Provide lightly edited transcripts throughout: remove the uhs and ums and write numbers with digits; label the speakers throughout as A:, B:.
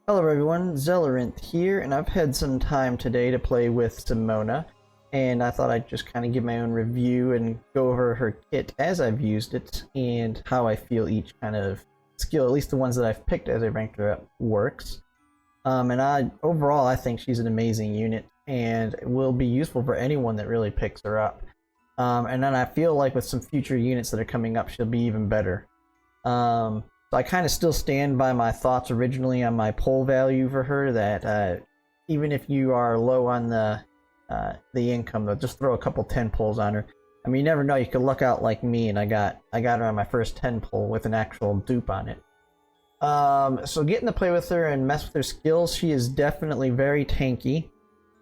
A: Hello everyone, Zelleranth here, and I've had some time today to play with Simona, and I thought I'd just kind of give my own review and go over her kit as I've used it, and how I feel each kind of skill, at least the ones that I've picked as I ranked her up, works. Overall, I think she's an amazing unit, and will be useful for anyone that really picks her up. And then I feel like with some future units that are coming up, she'll be even better. So I kind of still stand by my thoughts originally on my poll value for her, that even if you are low on the income, though, just throw a couple 10 pulls on her. I mean, you never know, you could luck out like me, and I got her on my first 10 pull with an actual dupe on it. So getting to play with her and mess with her skills, she is definitely very tanky.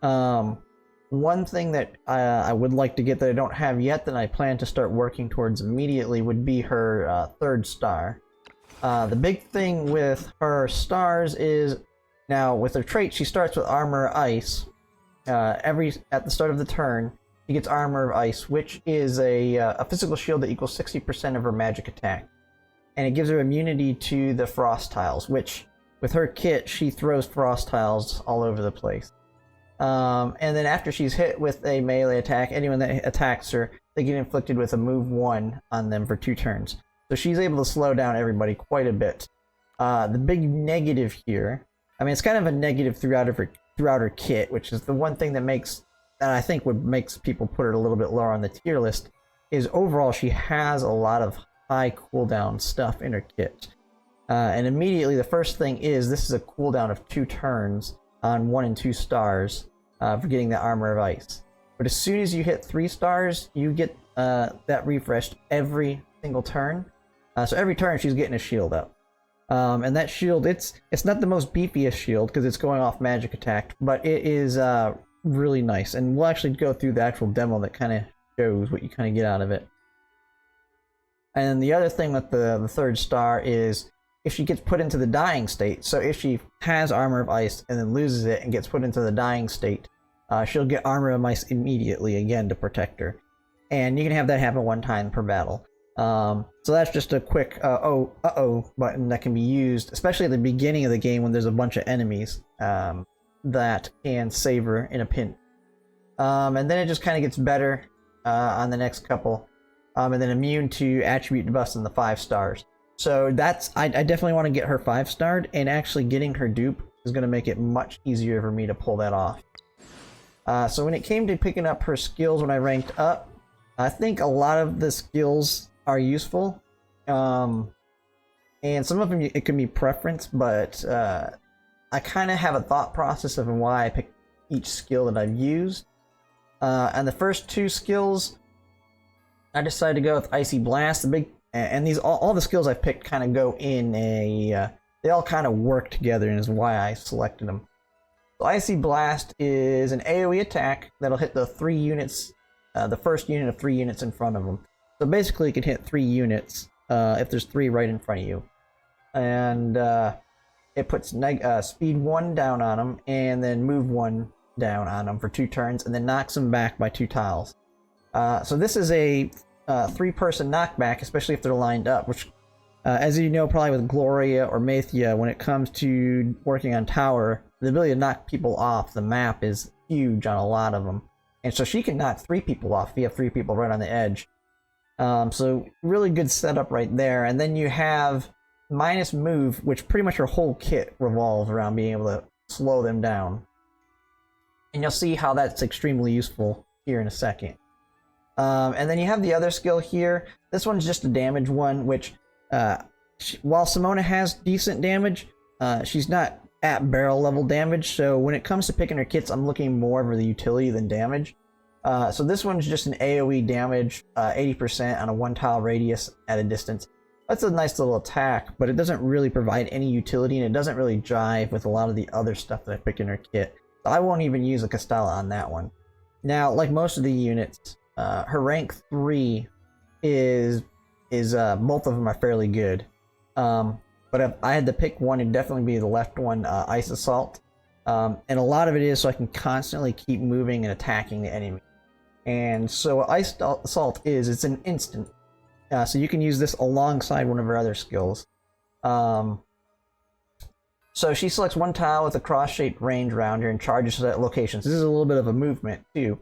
A: One thing that I would like to get that I don't have yet, that I plan to start working towards immediately, would be her third star. The big thing with her stars is, now with her trait, she starts with Armor of Ice. At the start of the turn, she gets Armor of Ice, which is a physical shield that equals 60% of her magic attack. And it gives her immunity to the frost tiles, which, with her kit, she throws frost tiles all over the place. And then after she's hit with a melee attack, anyone that attacks her, they get inflicted with a move 1 on them for 2 turns. So she's able to slow down everybody quite a bit. The big negative here, I mean, it's kind of a negative throughout her kit, which is the one thing that I think makes people put her a little bit lower on the tier list, is overall she has a lot of high cooldown stuff in her kit. And immediately the first thing is, this is a cooldown of 2 turns on 1 and 2 stars for getting the Armor of Ice. But as soon as you hit 3 stars, you get that refreshed every single turn. So every turn she's getting a shield up. And that shield, it's not the most beefiest shield because it's going off magic attack, but it is really nice. And we'll actually go through the actual demo that kind of shows what you kind of get out of it. And the other thing with the third star is, if she gets put into the dying state, so if she has Armor of Ice and then loses it and gets put into the dying state, she'll get Armor of Ice immediately again to protect her. And you can have that happen 1 time per battle. So that's just a quick uh-oh button that can be used, especially at the beginning of the game when there's a bunch of enemies that can save her in a pinch. And then it just kind of gets better on the next couple. And then immune to attribute debuffs in the 5 stars. So I definitely want to get her 5-starred, and actually getting her dupe is going to make it much easier for me to pull that off. So when it came to picking up her skills when I ranked up, I think a lot of the skills are useful, and some of them it can be preference, but I kind of have a thought process of why I picked each skill that I've used. And the first 2 skills, I decided to go with Icy Blast. And these all the skills I've picked kind of go in they all kind of work together, and is why I selected them. So Icy Blast is an AoE attack that'll hit the 3 units, the first unit of 3 units in front of them. So basically, you can hit 3 units if there's 3 right in front of you. And it puts speed 1 down on them, and then move 1 down on them for 2 turns, and then knocks them back by 2 tiles. So this is a 3-person knockback, especially if they're lined up, which, as you know, probably with Gloria or Mathia, when it comes to working on tower, the ability to knock people off the map is huge on a lot of them. And so she can knock 3 people off if you have 3 people right on the edge. So really good setup right there. And then you have minus move, which pretty much her whole kit revolves around being able to slow them down. And you'll see how that's extremely useful here in a second. And then you have the other skill here. This one's just a damage one, which, while Simona has decent damage, she's not at barrel level damage. So when it comes to picking her kits, I'm looking more for the utility than damage. So this one's just an AoE damage, 80% on a 1-tile radius at a distance. That's a nice little attack, but it doesn't really provide any utility, and it doesn't really jive with a lot of the other stuff that I picked in her kit. So I won't even use a Castella on that one. Now, like most of the units, her rank 3 is both of them are fairly good. But if I had to pick one, it'd definitely be the left one, Ice Assault. And a lot of it is so I can constantly keep moving and attacking the enemy. And so what Ice Assault is, it's an instant. So you can use this alongside one of her other skills. So she selects one tile with a cross-shaped range around her and charges to that location. So this is a little bit of a movement too.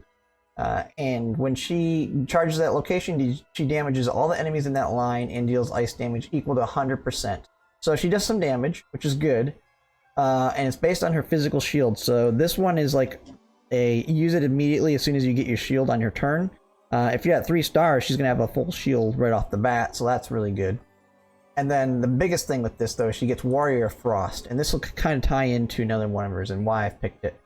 A: And when she charges that location, she damages all the enemies in that line and deals ice damage equal to 100%. So she does some damage, which is good. And it's based on her physical shield. So this one is like use it immediately as soon as you get your shield on your turn. If you're at 3 stars, she's going to have a full shield right off the bat, so that's really good. And then the biggest thing with this, though, is she gets Warrior Frost. And this will kind of tie into another one of hers and why I've picked it.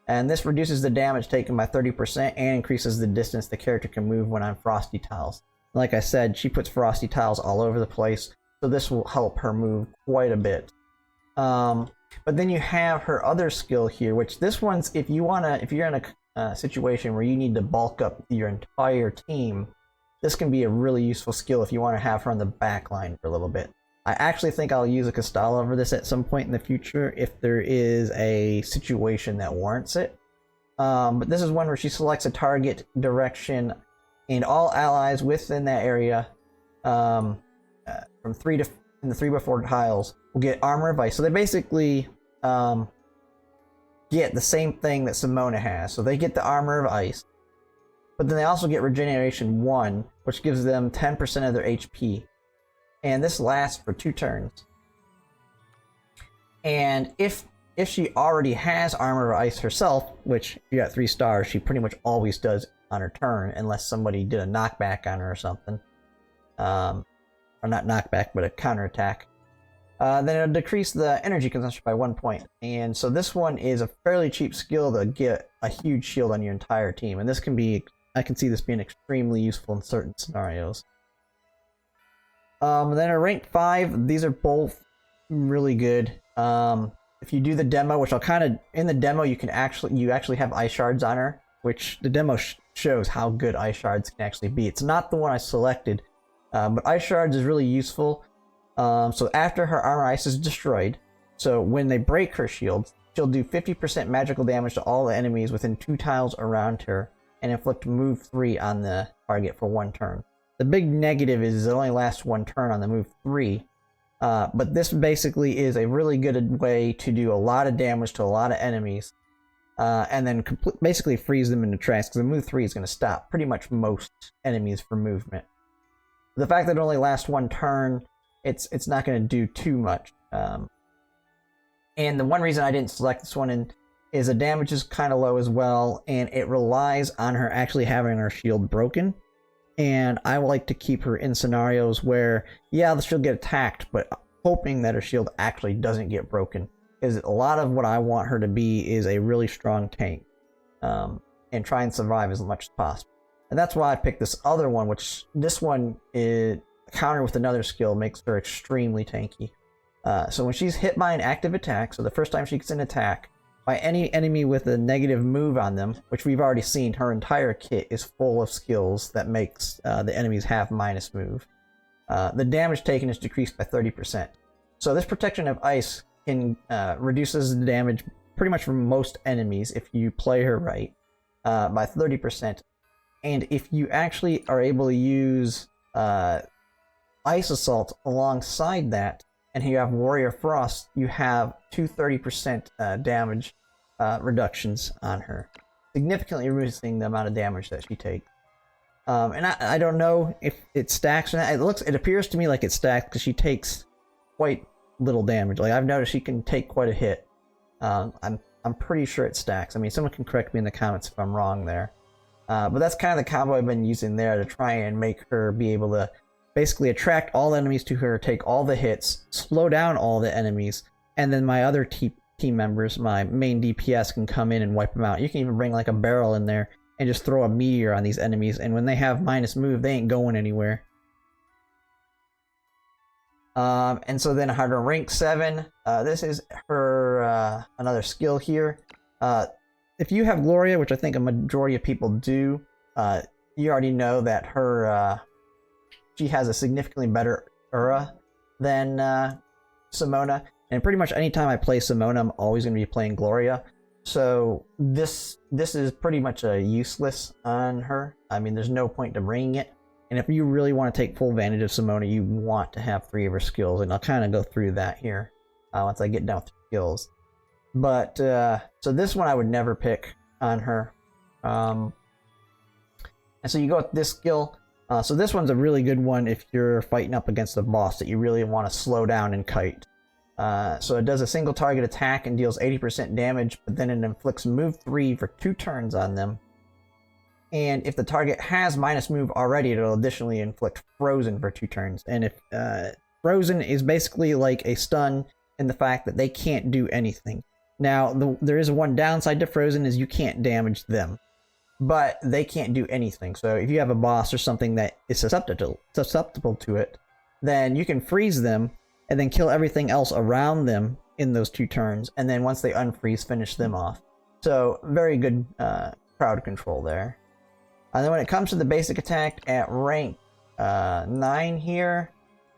A: And this reduces the damage taken by 30% and increases the distance the character can move when on frosty tiles. Like I said, she puts frosty tiles all over the place, so this will help her move quite a bit. But then you have her other skill here, which this one's if you're in a situation where you need to bulk up your entire team, this can be a really useful skill if you want to have her on the back line for a little bit. I actually think I'll use a Castalla over this at some point in the future if there is a situation that warrants it. But this is one where she selects a target direction, and all allies within that area from in the 3x4 tiles will get Armor of Ice. So they basically get the same thing that Simona has. So they get the Armor of Ice, but then they also get Regeneration 1, which gives them 10% of their HP. And this lasts for 2 turns. And if she already has Armor of Ice herself, which if you got 3 stars, she pretty much always does on her turn, unless somebody did a knockback on her or something. Or not knockback, but a counterattack. Then it'll decrease the energy consumption by 1 point. And so this one is a fairly cheap skill to get a huge shield on your entire team. And this can be, I can see this being extremely useful in certain scenarios. Then at rank 5, these are both really good. If you do the demo, which I'll kind of, in the demo you actually have ice shards on her, which the demo shows how good ice shards can actually be. It's not the one I selected, but ice shards is really useful. So after her armor ice is destroyed, so when they break her shields, she'll do 50% magical damage to all the enemies within 2 tiles around her, and inflict move 3 on the target for 1 turn. The big negative is it only lasts 1 turn on the move 3, but this basically is a really good way to do a lot of damage to a lot of enemies, and then basically freeze them into tracks, because the move 3 is going to stop pretty much most enemies from movement. The fact that it only lasts 1 turn, it's not going to do too much. And the one reason I didn't select this one is the damage is kind of low as well, and it relies on her actually having her shield broken. And I like to keep her in scenarios where, yeah, she'll get attacked, but hoping that her shield actually doesn't get broken. Because a lot of what I want her to be is a really strong tank, and try and survive as much as possible. And that's why I picked this other one, which this one is countered with another skill, makes her extremely tanky. So when she's hit by an active attack, so the first time she gets an attack, by any enemy with a negative move on them, which we've already seen, her entire kit is full of skills that makes the enemies have minus move. The damage taken is decreased by 30%. So this protection of ice can reduces the damage pretty much from most enemies if you play her right, by 30%. And if you actually are able to use Ice Assault alongside that, and you have Warrior Frost, you have 30% damage reductions on her, significantly reducing the amount of damage that she takes. And I don't know if it stacks or not. It appears to me like it stacks because she takes quite little damage. Like I've noticed she can take quite a hit. I'm pretty sure it stacks. I mean, someone can correct me in the comments if I'm wrong there. But that's kind of the combo I've been using there to try and make her be able to basically attract all enemies to her, take all the hits, slow down all the enemies, and then my other team members, my main DPS, can come in and wipe them out. You can even bring like a barrel in there and just throw a meteor on these enemies, and when they have minus move, they ain't going anywhere. And so then her rank 7, this is her another skill here. If you have Gloria, which I think a majority of people do, you already know that her she has a significantly better aura than Simona, and pretty much anytime I play Simona, I'm always going to be playing Gloria. So this is pretty much a useless on her. I mean, there's no point to bringing it. And if you really want to take full advantage of Simona, you want to have 3 of her skills, and I'll kind of go through that here once I get down skills. But so this one I would never pick on her. And so you go with this skill. So this one's a really good one if you're fighting up against a boss that you really want to slow down and kite. So it does a single target attack and deals 80% damage, but then it inflicts move 3 for 2 turns on them. And if the target has minus move already, it'll additionally inflict frozen for 2 turns. And if frozen is basically like a stun in the fact that they can't do anything. Now, there is one downside to frozen is you can't damage them, but they can't do anything. So if you have a boss or something that is susceptible to it, then you can freeze them and then kill everything else around them in those 2 turns. And then once they unfreeze, finish them off. So very good crowd control there. And then when it comes to the basic attack at rank 9 here,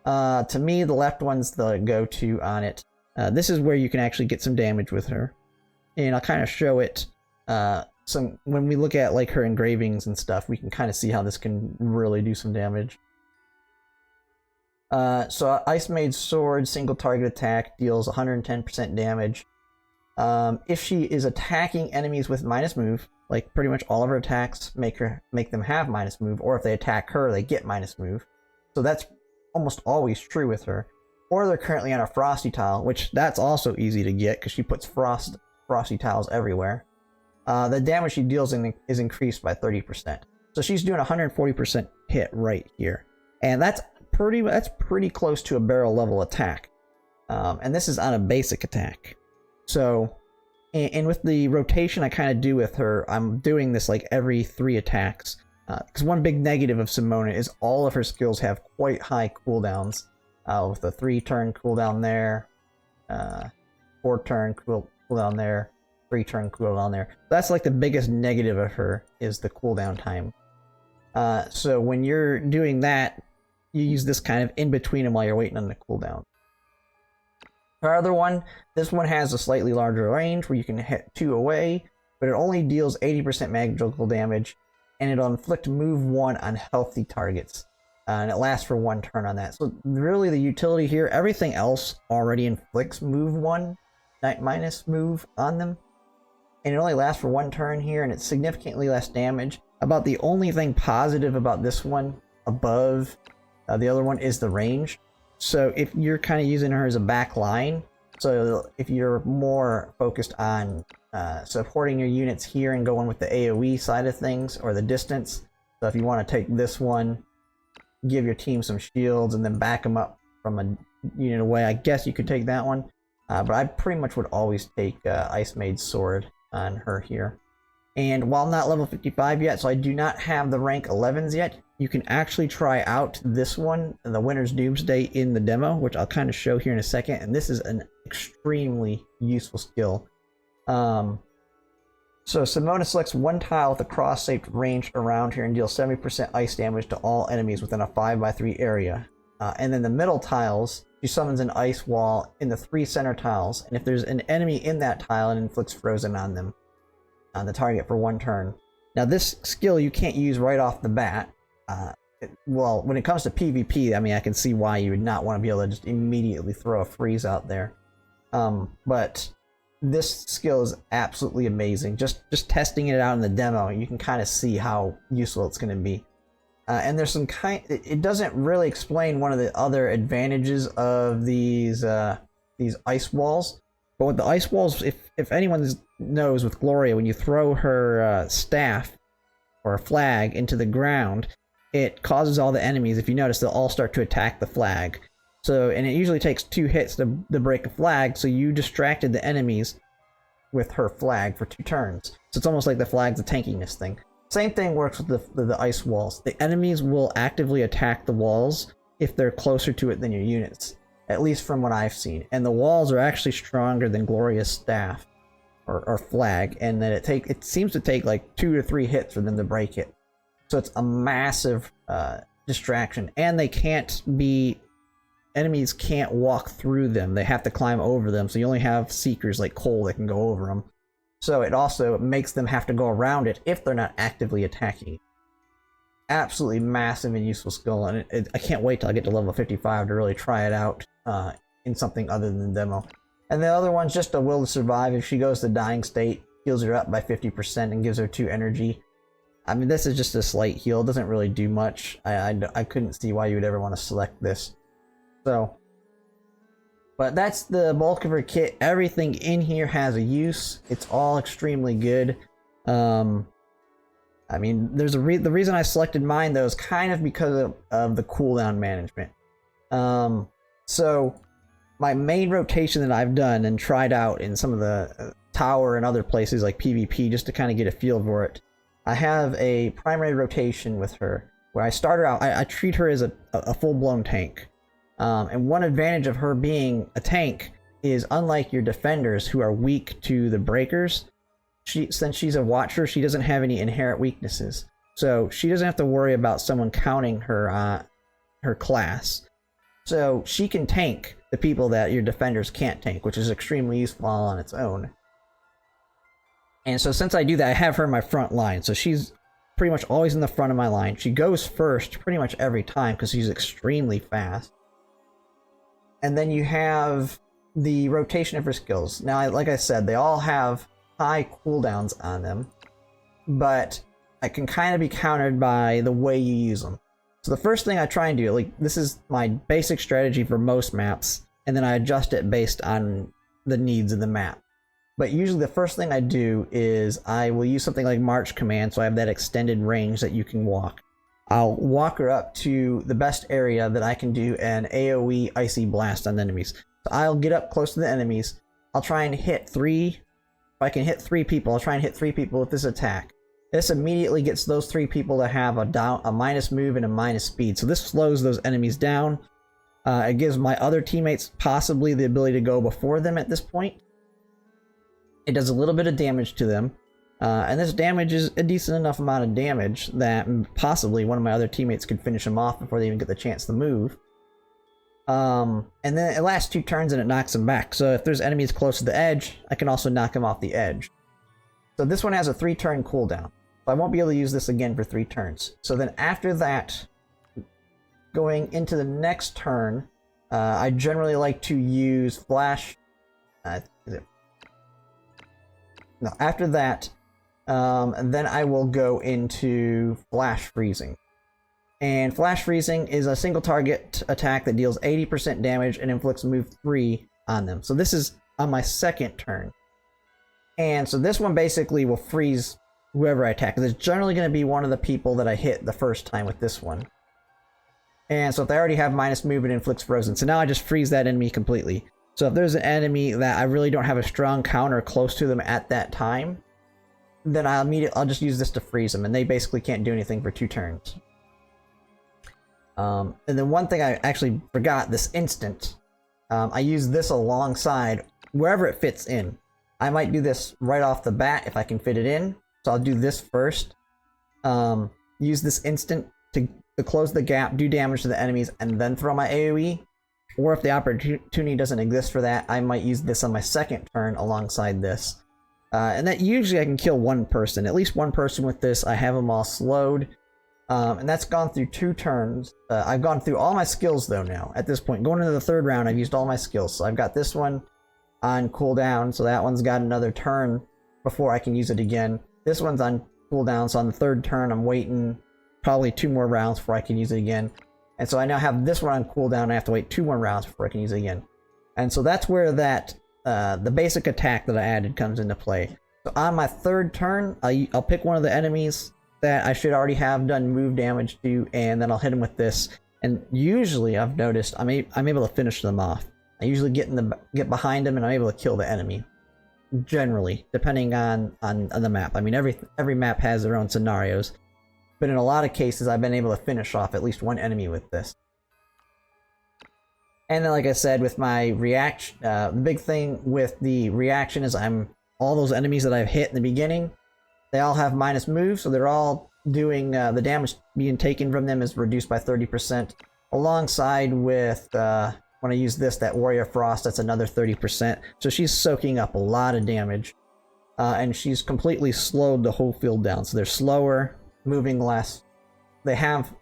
A: to me the left one's the go-to on it. This is where you can actually get some damage with her. And I'll kind of show it when we look at like her engravings and stuff, we can kind of see how this can really do some damage. So Ice Maid's sword, single target attack, deals 110% damage. If she is attacking enemies with minus move, like pretty much all of her attacks make them have minus move, or if they attack her, they get minus move. So that's almost always true with her. Or they're currently on a frosty tile, which that's also easy to get because she puts frosty tiles everywhere. The damage she deals is increased by 30%. So she's doing 140% hit right here, and that's pretty close to a barrel level attack. And this is on a basic attack. So, and with the rotation I kind of do with her, I'm doing this like every 3 attacks. Because one big negative of Simona is all of her skills have quite high cooldowns. With a 3-turn cooldown there, 4-turn cooldown there, 3-turn cooldown there. That's like the biggest negative of her is the cooldown time. So when you're doing that, you use this kind of in between them while you're waiting on the cooldown. Our other one, this one has a slightly larger range where you can hit 2 away, but it only deals 80% magical damage, and it'll inflict move 1 on healthy targets. And it lasts for 1 turn on that. So really the utility here, everything else already inflicts move 1, minus move on them. And it only lasts for 1 turn here, and it's significantly less damage. About the only thing positive about this one above the other one is the range. So if you're kind of using her as a back line, so if you're more focused on supporting your units here and going with the AoE side of things, or the distance. So if you want to take this one, give your team some shields and then back them up from a unit away, I guess you could take that one. But I pretty much would always take Ice Maid's sword on her here. And while not level 55 yet, so I do not have the rank 11s yet, you can actually try out this one, the Winter's Doomsday, in the demo, which I'll kind of show here in a second. And this is an extremely useful skill. So Simona selects 1 tile with a cross-shaped range around here and deals 70% ice damage to all enemies within a 5x3 area. And then the middle tiles, she summons an ice wall in the 3 center tiles, and if there's an enemy in that tile, it inflicts frozen on them, on the target for 1 turn. Now this skill you can't use right off the bat. Well, when it comes to PvP, I mean, I can see why you would not want to be able to just immediately throw a freeze out there. But this skill is absolutely amazing. Just testing it out in the demo, you can kind of see how useful it's going to be. And there's some it doesn't really explain one of the other advantages of these ice walls. But with the ice walls, if anyone knows with Gloria, when you throw her staff or a flag into the ground, it causes all the enemies, if you notice, they'll all start to attack the flag. So, and it usually takes 2 hits to break a flag, so you distracted the enemies with her flag for 2 turns. So it's almost like the flag's a tankiness thing. Same thing works with the ice walls. The enemies will actively attack the walls if they're closer to it than your units, at least from what I've seen. And the walls are actually stronger than Gloria's staff or flag, and that it seems to take like 2 to 3 hits for them to break it. So it's a massive distraction, and enemies can't walk through them. They have to climb over them, so you only have seekers like Cole that can go over them. So it also makes them have to go around it if they're not actively attacking. Absolutely massive and useful skill, and I can't wait till I get to level 55 to really try it out in something other than the demo. And the other one's just a will to survive. If she goes to dying state, heals her up by 50% and gives her 2 energy. I mean, this is just a slight heal. It doesn't really do much. I couldn't see why you would ever want to select this. So, but that's the bulk of her kit. Everything in here has a use. It's all extremely good. I mean, there's the reason I selected mine though is kind of because of the cooldown management. So my main rotation that I've done and tried out in some of the tower and other places like PvP just to kind of get a feel for it. I have a primary rotation with her where I start her out. I treat her as a full-blown tank. And one advantage of her being a tank is, unlike your defenders who are weak to the breakers, since she's a watcher, she doesn't have any inherent weaknesses. So she doesn't have to worry about someone counting her her class. So she can tank the people that your defenders can't tank, which is extremely useful on its own. And so since I do that, I have her in my front line. So she's pretty much always in the front of my line. She goes first pretty much every time because she's extremely fast. And then you have the rotation of her skills. Now, like I said, they all have high cooldowns on them, but I can kind of be countered by the way you use them. So the first thing I try and do, like, this is my basic strategy for most maps, and then I adjust it based on the needs of the map. But usually the first thing I do is I will use something like March Command, so I have that extended range that you can walk. I'll walk her up to the best area that I can do an AoE Icy Blast on enemies. So I'll get up close to the enemies. I'll try and hit 3. If I can hit 3 people, I'll try and hit 3 people with this attack. This immediately gets those 3 people to have a minus move and a minus speed. So this slows those enemies down. It gives my other teammates possibly the ability to go before them at this point. It does a little bit of damage to them. And this damage is a decent enough amount of damage that possibly one of my other teammates could finish them off before they even get the chance to move. And then it lasts 2 turns and it knocks them back. So if there's enemies close to the edge, I can also knock them off the edge. So this one has a 3-turn cooldown. So I won't be able to use this again for 3 turns. So then after that, going into the next turn, I generally like to use Flash. After that, and then I will go into Flash Freezing. And Flash Freezing is a single target attack that deals 80% damage and inflicts move 3 on them. So this is on my second turn. And so this one basically will freeze whoever I attack, because it's generally going to be one of the people that I hit the first time with this one. And so if they already have minus move, it inflicts frozen. So now I just freeze that enemy completely. So if there's an enemy that I really don't have a strong counter close to them at that time, then I'll just use this to freeze them, and they basically can't do anything for 2 turns. And then one thing I actually forgot, this instant. I use this alongside wherever it fits in. I might do this right off the bat if I can fit it in. So I'll do this first. Use this instant to close the gap, do damage to the enemies, and then throw my AoE. Or if the opportunity doesn't exist for that, I might use this on my second turn alongside this. And that usually I can kill one person, at least one person with this. I have them all slowed. And that's gone through 2 turns. I've gone through all my skills though now. At this point, going into the 3rd round, I've used all my skills. So I've got this one on cooldown, so that one's got another turn before I can use it again. This one's on cooldown, so on the 3rd turn, I'm waiting probably 2 more rounds before I can use it again. And so I now have this one on cooldown, and I have to wait 2 more rounds before I can use it again. And so that's where that the basic attack that I added comes into play. So on my 3rd turn, I'll pick one of the enemies that I should already have done move damage to, and then I'll hit them with this. And usually, I've noticed I'm able to finish them off. I usually get behind them, and I'm able to kill the enemy. Generally, depending on the map. I mean, every map has their own scenarios, but in a lot of cases, I've been able to finish off at least one enemy with this. And then, like I said, with my reaction, the big thing with the reaction is all those enemies that I've hit in the beginning, they all have minus moves, so they're all doing the damage being taken from them is reduced by 30%. Alongside with when I use that Warrior Frost, that's another 30%. So she's soaking up a lot of damage, and she's completely slowed the whole field down. So they're slower, moving less. They have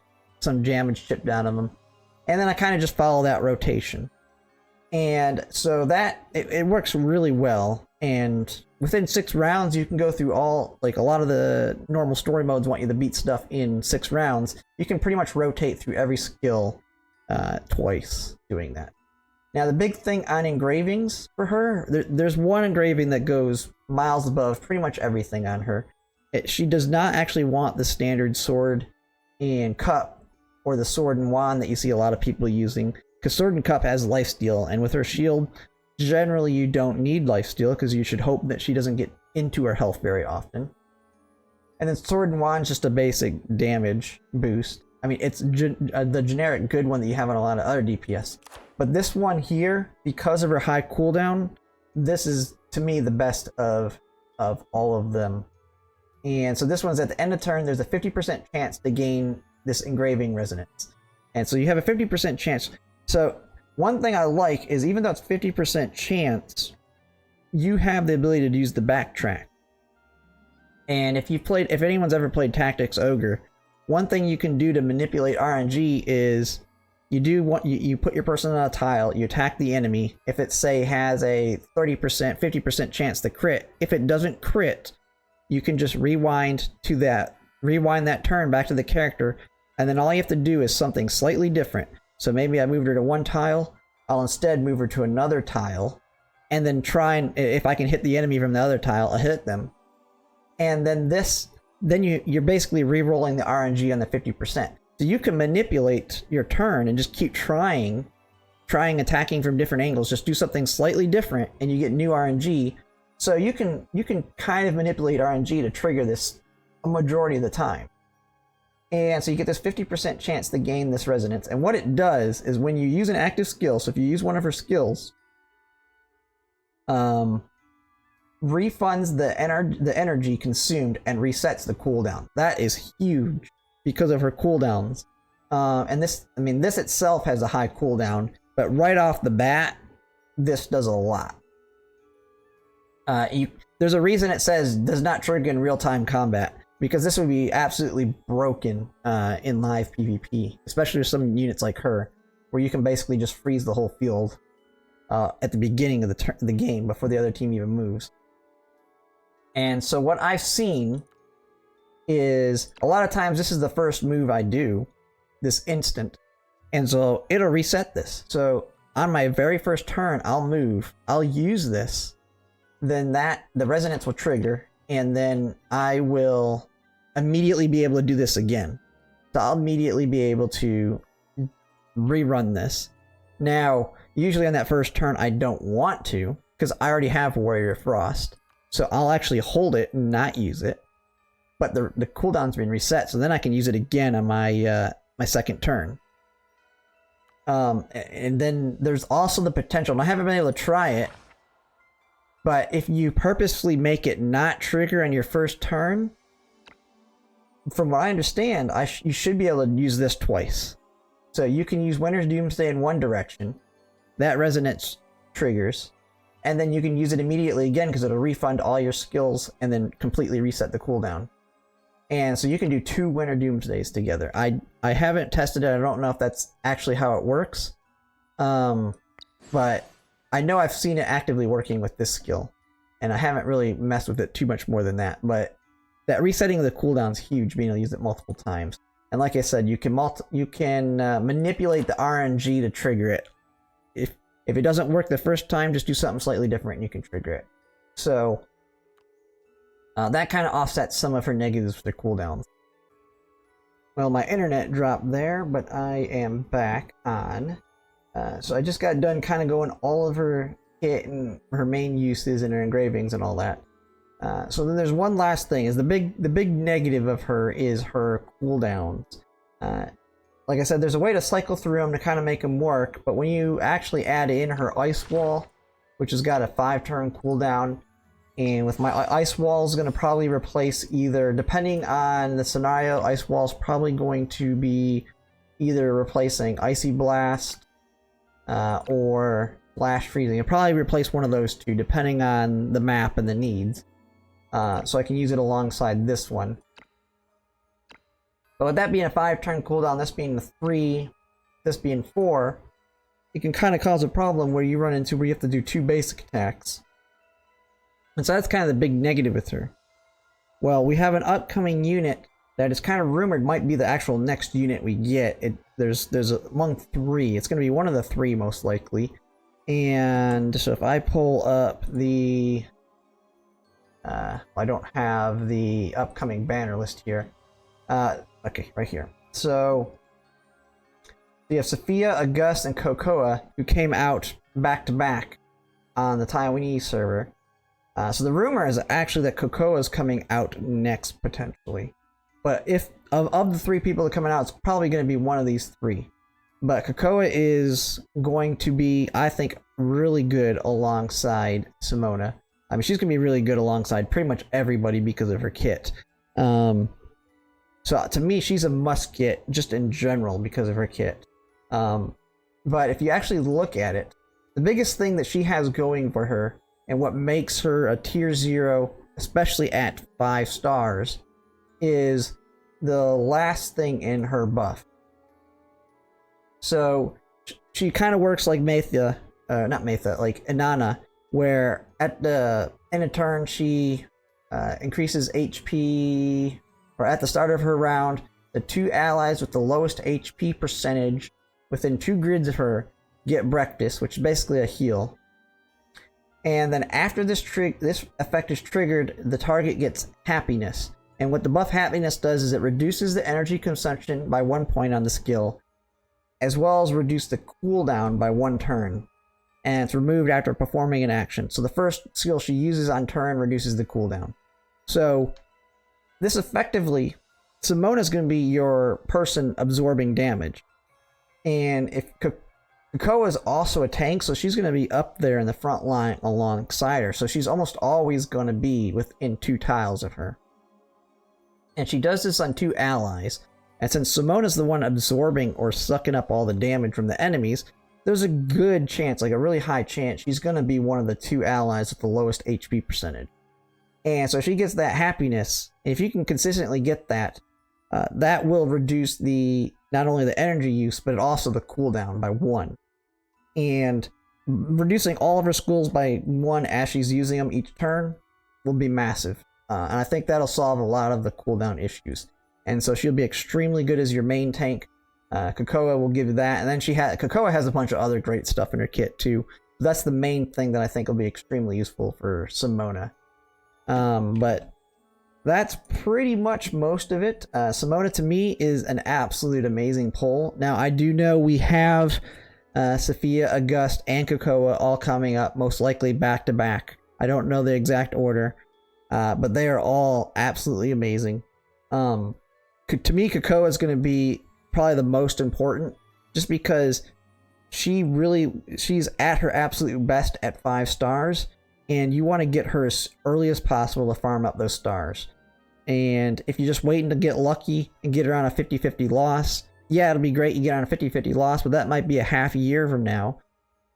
A: some damage chipped out of them. And then I kind of just follow that rotation. And so that it works really well. And within 6 rounds, you can go through all, like, a lot of the normal story modes want you to beat stuff in 6 rounds. You can pretty much rotate through every skill twice doing that. Now, the big thing on engravings for her, there's one engraving that goes miles above pretty much everything on her. She does not actually want the standard sword and cup or the sword and wand that you see a lot of people using, because sword and cup has lifesteal, and with her shield, generally you don't need lifesteal because you should hope that she doesn't get into her health very often. And then sword and wand is just a basic damage boost. I mean, it's the generic good one that you have on a lot of other DPS. But this one here, because of her high cooldown, this is, to me, the best of all of them. And so this one's at the end of turn, there's a 50% chance to gain this engraving resonance. And so you have a 50% chance. So one thing I like is, even though it's 50% chance, you have the ability to use the backtrack. And if anyone's ever played Tactics Ogre, one thing you can do to manipulate RNG is you put your person on a tile, you attack the enemy. If it, say, has a 30%, 50% chance to crit, if it doesn't crit, you can just rewind that turn back to the character, and then all you have to do is something slightly different. So maybe I moved her to one tile, I'll instead move her to another tile, and then try and, if I can hit the enemy from the other tile, I'll hit them. And then you're basically re-rolling the RNG on the 50%. So you can manipulate your turn and just keep trying attacking from different angles, just do something slightly different, and you get new RNG. So you can kind of manipulate RNG to trigger this a majority of the time. And so you get this 50% chance to gain this resonance. And what it does is, when you use an active skill, so if you use one of her skills, refunds the energy consumed and resets the cooldown. That is huge because of her cooldowns. And this itself has a high cooldown, but right off the bat, this does a lot. There's a reason it says does not trigger in real-time combat, because this would be absolutely broken in live PvP, especially with some units like her, where you can basically just freeze the whole field at the beginning of the game before the other team even moves. And so what I've seen is, a lot of times this is the first move I do, this instant, and so it'll reset this. So on my very first turn, I'll use this, then the resonance will trigger, and then I will immediately be able to do this again. So I'll immediately be able to rerun this. Now, usually on that first turn I don't want to, because I already have Warrior Frost. So I'll actually hold it and not use it. But the cooldown's been reset, so then I can use it again on my my second turn. And then there's also the potential, and I haven't been able to try it, but if you purposefully make it not trigger on your first turn, from what I understand, you should be able to use this twice. So you can use Winter's Doomsday in one direction, that resonance triggers, and then you can use it immediately again because it'll refund all your skills and then completely reset the cooldown. And so you can do 2 Winter Doomsdays together. I haven't tested it, I don't know if that's actually how it works. But I know I've seen it actively working with this skill, and I haven't really messed with it too much more than that. But that resetting of the cooldown is huge, being able to use it multiple times. And like I said, you can manipulate the RNG to trigger it. If it doesn't work the first time, just do something slightly different and you can trigger it. So that kind of offsets some of her negatives for the cooldowns. Well, my internet dropped there, but I am back on. So I just got done kind of going all of her kit and her main uses and her engravings and all that. So then there's one last thing, is the big negative of her is her cooldowns. Like I said, there's a way to cycle through them to kind of make them work, but when you actually add in her Ice Wall, which has got a 5-turn cooldown, and with my Ice Wall is going to probably replace either, depending on the scenario, Ice Wall is probably going to be either replacing Icy Blast or Flash Freezing. It'll probably replace one of those two, depending on the map and the needs. So I can use it alongside this one. But with that being a 5-turn cooldown, this being 3, this being 4, it can kind of cause a problem where you run into where you have to do 2 basic attacks. And so that's kind of the big negative with her. Well, we have an upcoming unit that is kind of rumored might be the actual next unit we get. There's among 3. It's going to be one of the 3 most likely. And so if I pull up the... I don't have the upcoming banner list here. Okay, right here. So we have Sophia, August, and Cocoa, who came out back-to-back on the Taiwanese server. So the rumor is actually that Cocoa is coming out next, potentially. But if of the 3 people that are coming out, it's probably going to be one of these 3. But Cocoa is going to be, I think, really good alongside Simona. I mean, she's going to be really good alongside pretty much everybody because of her kit. So to me, she's a must-get just in general because of her kit. But if you actually look at it, the biggest thing that she has going for her and what makes her a tier 0, especially at 5 stars, is the last thing in her buff. So she kind of works like Maitha, not Maitha, like Inanna, where at the end of turn she increases HP, or at the start of her round, the 2 allies with the lowest HP percentage within 2 grids of her get breakfast, which is basically a heal. And then after this effect is triggered, the target gets happiness. And what the buff happiness does is it reduces the energy consumption by 1 point on the skill, as well as reduce the cooldown by 1 turn. And it's removed after performing an action. So the first skill she uses on turn reduces the cooldown. So this effectively, Simona's going to be your person absorbing damage. And if Cocoa is also a tank, so she's going to be up there in the front line alongside her. So she's almost always going to be within 2 tiles of her. And she does this on 2 allies. And since Simona's the one absorbing or sucking up all the damage from the enemies, there's a good chance, like a really high chance, she's going to be one of the 2 allies with the lowest HP percentage. And so she gets that happiness. If you can consistently get that, that will reduce not only the energy use, but also the cooldown by 1. And reducing all of her schools by 1 as she's using them each turn will be massive. And I think that'll solve a lot of the cooldown issues. And so she'll be extremely good as your main tank. Cocoa will give you that. And then Cocoa has a bunch of other great stuff in her kit too. That's the main thing that I think will be extremely useful for Simona. But that's pretty much most of it. Simona to me is an absolute amazing pull. Now I do know we have Sophia, August, and Cocoa all coming up, most likely back to back. I don't know the exact order, but they are all absolutely amazing. To me, Cocoa is going to be probably the most important, just because she's at her absolute best at 5 stars, and you want to get her as early as possible to farm up those stars. And if you're just waiting to get lucky and get her on a 50-50 loss, yeah, it'll be great you get on a 50-50 loss, but that might be a half a year from now.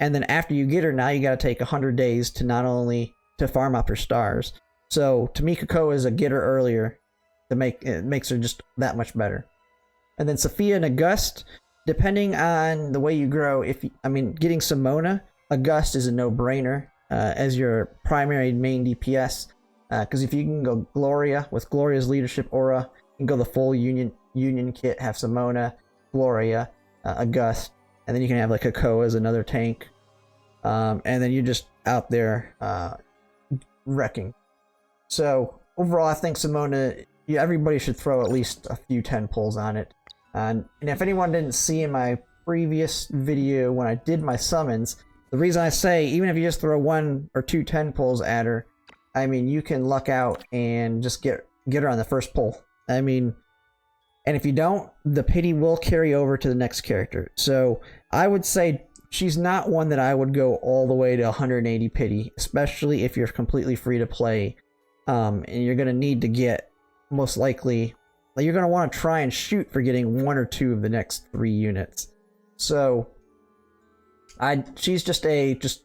A: And then after you get her, now you got to take 100 days to not only to farm up her stars. So to me, Cocoa is a get her earlier it makes her just that much better. And then Sophia and August, depending on the way you grow, getting Simona, August is a no-brainer as your primary main DPS. Because if you can go Gloria with Gloria's leadership aura, you can go the full Union kit, have Simona, Gloria, August, and then you can have like Cocoa as another tank. And then you're just out there wrecking. So overall, I think Simona, everybody should throw at least a few 10 pulls on it. And if anyone didn't see in my previous video when I did my summons, the reason I say even if you just throw 1 or 2 10 pulls at her, I mean, you can luck out and just get her on the first pull. I mean, and if you don't, the pity will carry over to the next character. So I would say she's not one that I would go all the way to 180 pity, especially if you're completely free to play. And you're going to need to get, most likely, you're going to want to try and shoot for getting 1 or 2 of the next 3 units. So she's just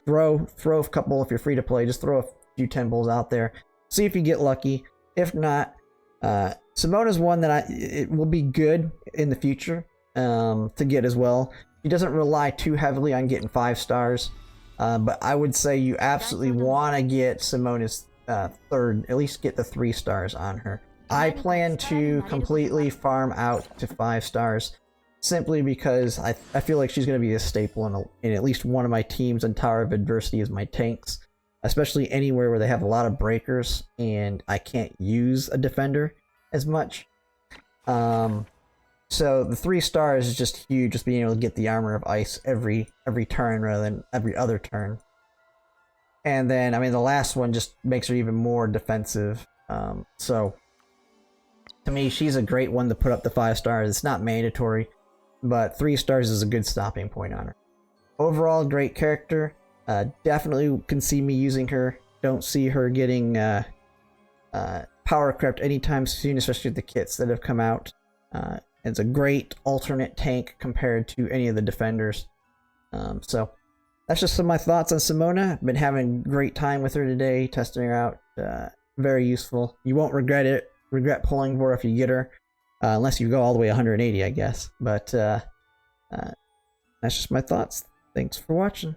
A: throw a couple if you're free to play. Just throw a few 10 balls out there. See if you get lucky. If not, Simona's one that it will be good in the future to get as well. She doesn't rely too heavily on getting 5 stars, but I would say you absolutely want to get Simona's third, at least get the 3 stars on her. I plan to completely farm out to 5 stars, simply because I feel like she's going to be a staple in at least one of my teams, and Tower of Adversity is my tanks, especially anywhere where they have a lot of breakers and I can't use a defender as much. So the 3 stars is just huge, just being able to get the Armor of Ice every turn rather than every other turn. And then, I mean, the last one just makes her even more defensive. So to me, she's a great one to put up the 5 stars. It's not mandatory, but 3 stars is a good stopping point on her. Overall, great character. Definitely can see me using her. Don't see her getting power crept anytime soon, especially with the kits that have come out. It's a great alternate tank compared to any of the defenders. So that's just some of my thoughts on Simona. I've been having a great time with her today, testing her out. Very useful. You won't regret pulling for her if you get her, unless you go all the way 180, I guess. But that's just my thoughts. Thanks for watching.